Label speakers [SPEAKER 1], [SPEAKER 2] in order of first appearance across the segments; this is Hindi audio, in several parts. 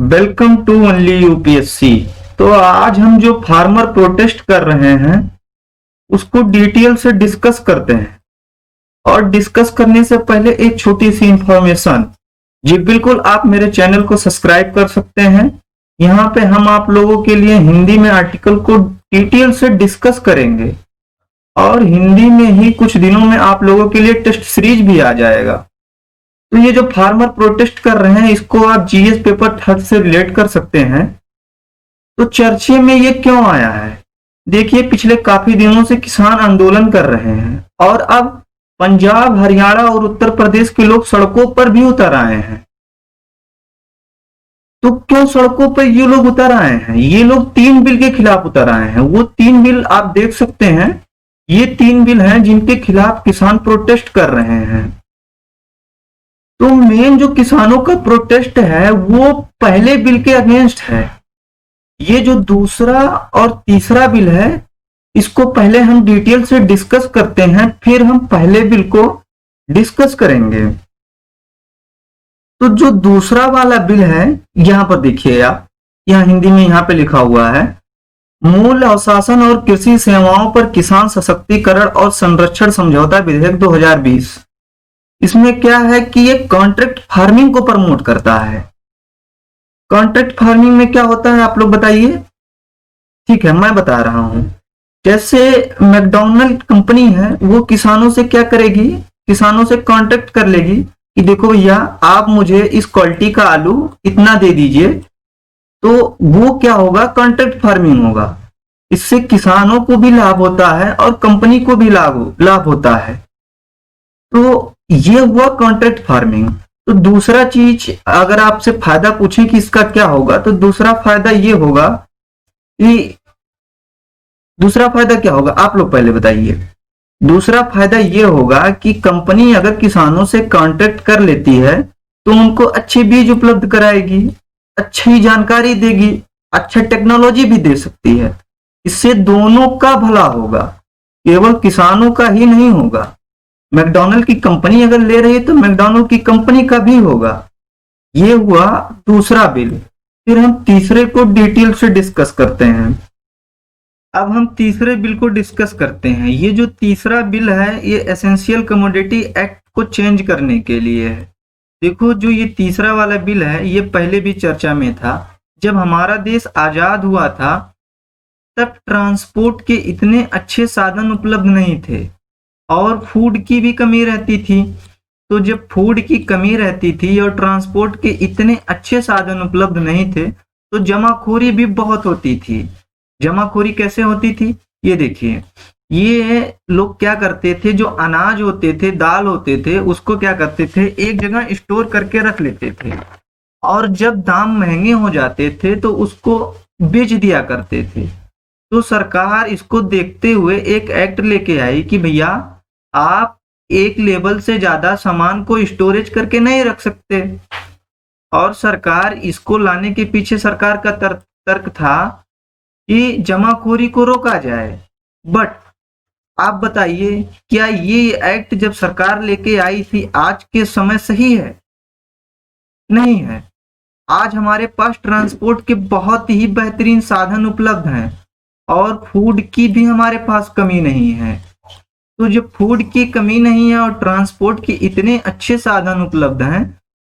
[SPEAKER 1] Welcome to only UPSC. तो आज हम जो फार्मर प्रोटेस्ट कर रहे हैं उसको डिटेल से डिस्कस करते हैं। और डिस्कस करने से पहले एक छोटी सी इंफॉर्मेशन। जी बिल्कुल, आप मेरे चैनल को सब्सक्राइब कर सकते हैं। यहाँ पे हम आप लोगों के लिए हिंदी में आर्टिकल को डिटेल से डिस्कस करेंगे और हिंदी में ही कुछ दिनों में आप लोगों के लिए टेस्ट सीरीज भी आ जाएगा। तो ये जो फार्मर प्रोटेस्ट कर रहे हैं इसको आप जीएस पेपर थर्ड से रिलेट कर सकते हैं। तो चर्चे में ये क्यों आया है? देखिए, पिछले काफी दिनों से किसान आंदोलन कर रहे हैं और अब पंजाब, हरियाणा और उत्तर प्रदेश के लोग सड़कों पर भी उतर आए हैं। तो क्यों सड़कों पर ये लोग उतर आए हैं? ये लोग 3 बिल के खिलाफ उतर आए हैं। वो 3 बिल आप देख सकते हैं। ये 3 बिल हैं जिनके खिलाफ किसान प्रोटेस्ट कर रहे हैं। तो मेन जो किसानों का प्रोटेस्ट है वो पहले बिल के अगेंस्ट है। ये जो दूसरा और तीसरा बिल है इसको पहले हम डिटेल से डिस्कस करते हैं, फिर हम पहले बिल को डिस्कस करेंगे। तो जो दूसरा वाला बिल है, यहां पर देखिए आप, यहां हिंदी में यहां पे लिखा हुआ है, मूल अवशासन और कृषि सेवाओं पर किसान सशक्तिकरण और संरक्षण समझौता विधेयक 2020। इसमें क्या है कि ये कॉन्ट्रैक्ट फार्मिंग को प्रमोट करता है। कॉन्ट्रैक्ट फार्मिंग में क्या होता है आप लोग बताइए? ठीक है, मैं बता रहा हूं। जैसे मैकडॉनल्ड कंपनी है, वो किसानों से क्या करेगी? किसानों से कॉन्ट्रैक्ट कर लेगी कि देखो भैया, आप मुझे इस क्वालिटी का आलू इतना दे दीजिए। तो वो क्या होगा? कॉन्ट्रैक्ट फार्मिंग होगा। इससे किसानों को भी लाभ होता है और कंपनी को भी लाभ होता है। तो ये हुआ कॉन्ट्रैक्ट फार्मिंग। तो दूसरा चीज, अगर आपसे फायदा पूछे कि इसका क्या होगा, तो दूसरा फायदा ये होगा कि दूसरा फायदा क्या होगा आप लोग पहले बताइए। दूसरा फायदा ये होगा कि कंपनी अगर किसानों से कॉन्ट्रैक्ट कर लेती है तो उनको अच्छे बीज उपलब्ध कराएगी, अच्छी जानकारी देगी, अच्छा टेक्नोलॉजी भी दे सकती है। इससे दोनों का भला होगा, केवल किसानों का ही नहीं होगा। मैकडॉनल्ड की कंपनी अगर ले रही है तो मैकडॉनल्ड की कंपनी का भी होगा। ये हुआ दूसरा बिल। फिर हम तीसरे को डिटेल से डिस्कस करते हैं। अब हम तीसरे बिल को डिस्कस करते हैं। ये जो तीसरा बिल है ये एसेंशियल कमोडिटी एक्ट को चेंज करने के लिए है। देखो, जो ये तीसरा वाला बिल है ये पहले भी चर्चा में था। जब हमारा देश आजाद हुआ था तब ट्रांसपोर्ट के इतने अच्छे साधन उपलब्ध नहीं थे और फूड की भी कमी रहती थी। तो जब फूड की कमी रहती थी और ट्रांसपोर्ट के इतने अच्छे साधन उपलब्ध नहीं थे तो जमाखोरी भी बहुत होती थी। जमाखोरी कैसे होती थी? ये देखिए, ये लोग क्या करते थे, जो अनाज होते थे, दाल होते थे, उसको क्या करते थे, एक जगह स्टोर करके रख लेते थे और जब दाम महंगे हो जाते थे तो उसको बेच दिया करते थे। तो सरकार इसको देखते हुए एक एक्ट लेके आई कि भैया, आप एक लेवल से ज्यादा सामान को स्टोरेज करके नहीं रख सकते। और सरकार इसको लाने के पीछे सरकार का तर्क था कि जमाखोरी को रोका जाए। बट आप बताइए, क्या ये एक्ट जब सरकार लेके आई थी आज के समय सही है? नहीं है। आज हमारे पास ट्रांसपोर्ट के बहुत ही बेहतरीन साधन उपलब्ध हैं और फूड की भी हमारे पास कमी नहीं है। तो जब फूड की कमी नहीं है और ट्रांसपोर्ट के इतने अच्छे साधन उपलब्ध हैं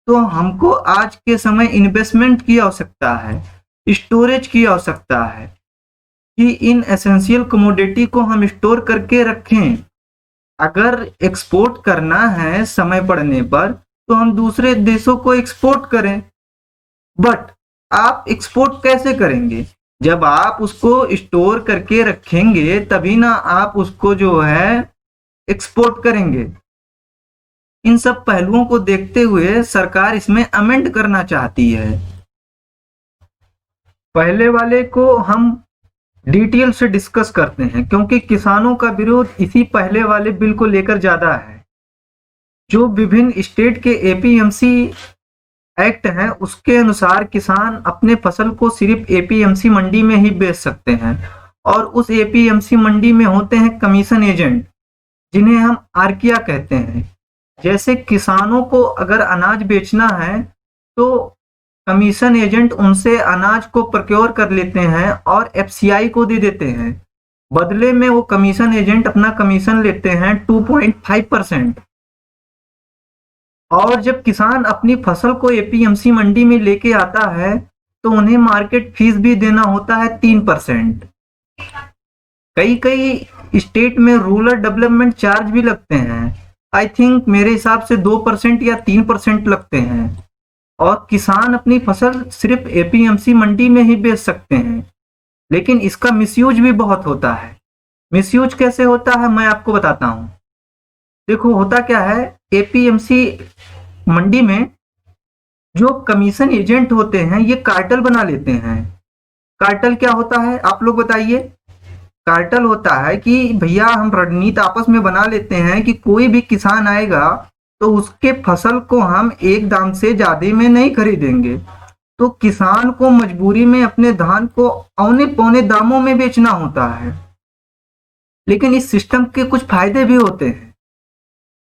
[SPEAKER 1] तो हमको आज के समय इन्वेस्टमेंट की आवश्यकता है, स्टोरेज की आवश्यकता है कि इन एसेंशियल कमोडिटी को हम स्टोर करके रखें। अगर एक्सपोर्ट करना है समय पड़ने पर तो हम दूसरे देशों को एक्सपोर्ट करें। बट आप एक्सपोर्ट कैसे करेंगे? जब आप उसको स्टोर करके रखेंगे तभी ना आप उसको जो है एक्सपोर्ट करेंगे। इन सब पहलुओं को देखते हुए सरकार इसमें अमेंड करना चाहती है। पहले वाले को हम डिटेल से डिस्कस करते हैं क्योंकि किसानों का विरोध इसी पहले वाले बिल को लेकर ज्यादा है। जो विभिन्न स्टेट के एपीएमसी एक्ट है उसके अनुसार किसान अपने फसल को सिर्फ एपीएमसी मंडी में ही बेच सकते हैं और उस एपीएमसी मंडी में होते हैं कमीशन एजेंट, जिन्हें हम आरकिया कहते हैं। जैसे किसानों को अगर अनाज बेचना है तो कमीशन एजेंट उनसे अनाज को प्रोक्योर कर लेते हैं और एफसीआई को दे देते हैं। बदले में वो कमीशन एजेंट अपना कमीशन लेते हैं 2.5%। और जब किसान अपनी फसल को एपीएमसी मंडी में लेके आता है तो उन्हें मार्केट फीस भी देना होता है 3%। कई कई स्टेट में रूरल डेवलपमेंट चार्ज भी लगते हैं। आई थिंक मेरे हिसाब से 2% या 3% लगते हैं। और किसान अपनी फसल सिर्फ एपीएमसी मंडी में ही बेच सकते हैं। लेकिन इसका मिसयूज भी बहुत होता है। मिसयूज कैसे होता है मैं आपको बताता हूं। देखो होता क्या है, एपीएमसी मंडी में जो कमीशन एजेंट होते हैं ये कार्टेल बना लेते हैं। कार्टेल क्या होता है आप लोग बताइए। कार्टेल होता है कि भैया हम रणनीति आपस में बना लेते हैं कि कोई भी किसान आएगा तो उसके फसल को हम एक दाम से ज्यादा में नहीं खरीदेंगे, तो किसान को मजबूरी में अपने धान को औने पौने दामों में बेचना होता है। लेकिन इस सिस्टम के कुछ फायदे भी होते हैं।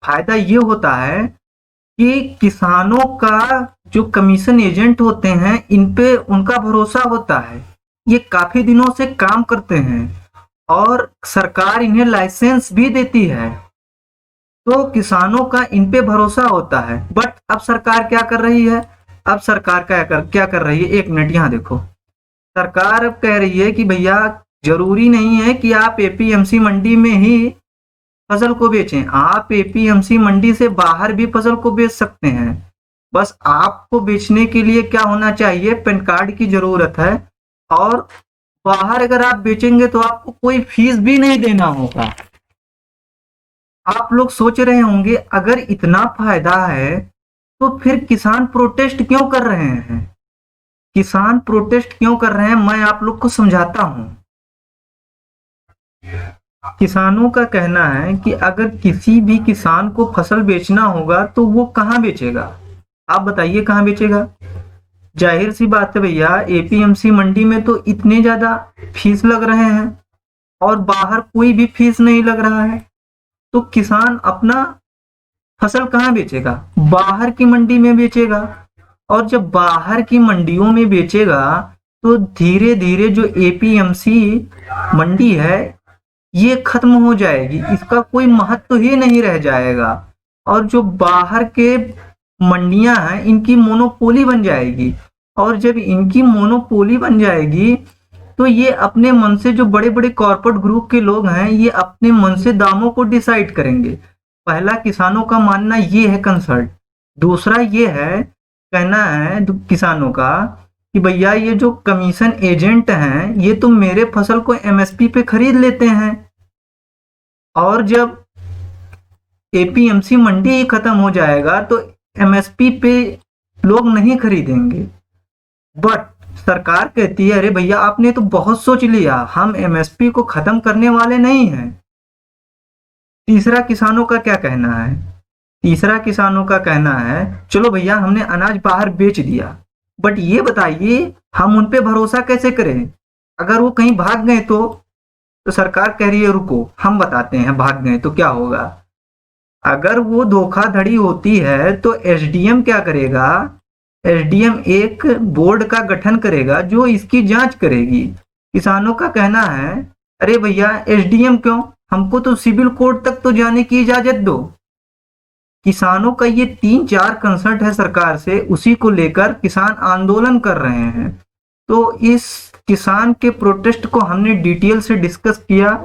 [SPEAKER 1] फायदा ये होता है कि किसानों का जो कमीशन एजेंट होते हैं इन पे उनका भरोसा होता है। ये काफी दिनों से काम करते हैं और सरकार इन्हें लाइसेंस भी देती है, तो किसानों का इन पे भरोसा होता है। बट अब सरकार क्या कर रही है, अब सरकार क्या कर रही है, एक मिनट यहाँ देखो। सरकार अब कह रही है कि भैया जरूरी नहीं है कि आप एपीएमसी मंडी में ही फसल को बेचें, आप एपीएमसी मंडी से बाहर भी फसल को बेच सकते हैं। बस आपको बेचने के लिए क्या होना चाहिए, पैन कार्ड की जरूरत है। और बाहर अगर आप बेचेंगे तो आपको कोई फीस भी नहीं देना होगा। आप लोग सोच रहे होंगे अगर इतना फायदा है तो फिर किसान प्रोटेस्ट क्यों कर रहे हैं। किसान प्रोटेस्ट क्यों कर रहे हैं मैं आप लोग को समझाता हूं। किसानों का कहना है कि अगर किसी भी किसान को फसल बेचना होगा तो वो कहां बेचेगा, आप बताइए कहां बेचेगा। जाहिर सी बात है भैया, एपीएमसी मंडी में तो इतने ज्यादा फीस लग रहे हैं और बाहर कोई भी फीस नहीं लग रहा है, तो किसान अपना फसल कहां बेचेगा, बाहर की मंडी में बेचेगा। और जब बाहर की मंडियों में बेचेगा तो धीरे धीरे जो एपीएमसी मंडी है ये खत्म हो जाएगी, इसका कोई महत्व ही नहीं रह जाएगा। और जो बाहर के मंडियां हैं इनकी मोनोपोली बन जाएगी। और जब इनकी मोनोपोली बन जाएगी तो ये अपने मन से, जो बड़े बड़े कॉर्पोरेट ग्रुप के लोग हैं ये अपने मन से दामों को डिसाइड करेंगे। पहला किसानों का मानना ये है कंसर्ट। दूसरा ये है, कहना है किसानों का कि भैया ये जो कमीशन एजेंट हैं ये तो मेरे फसल को एमएसपी पे खरीद लेते हैं और जब एपीएमसी मंडी ही खत्म हो जाएगा तो एमएसपी पे लोग नहीं खरीदेंगे। बट सरकार कहती है अरे भैया आपने तो बहुत सोच लिया, हम एमएसपी को खत्म करने वाले नहीं हैं। तीसरा किसानों का क्या कहना है, तीसरा किसानों का कहना है चलो भैया हमने अनाज बाहर बेच दिया, बट ये बताइए हम उन पे भरोसा कैसे करें, अगर वो कहीं भाग गए तो सरकार कह रही है रुको हम बताते हैं भाग गए तो क्या होगा। अगर वो धोखाधड़ी होती है तो एसडीएम क्या करेगा, एसडीएम एक बोर्ड का गठन करेगा जो इसकी जांच करेगी। किसानों का कहना है अरे भैया एसडीएम क्यों, हमको तो सिविल कोर्ट तक तो जाने की इजाजत दो। किसानों का ये 3-4 कंसर्ट है सरकार से, उसी को लेकर किसान आंदोलन कर रहे हैं। तो इस किसान के प्रोटेस्ट को हमने डिटेल से डिस्कस किया।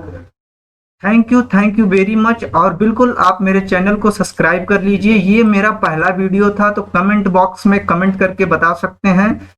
[SPEAKER 1] Thank you very much. और बिल्कुल आप मेरे चैनल को सब्सक्राइब कर लीजिए। ये मेरा पहला वीडियो था तो कमेंट बॉक्स में कमेंट करके बता सकते हैं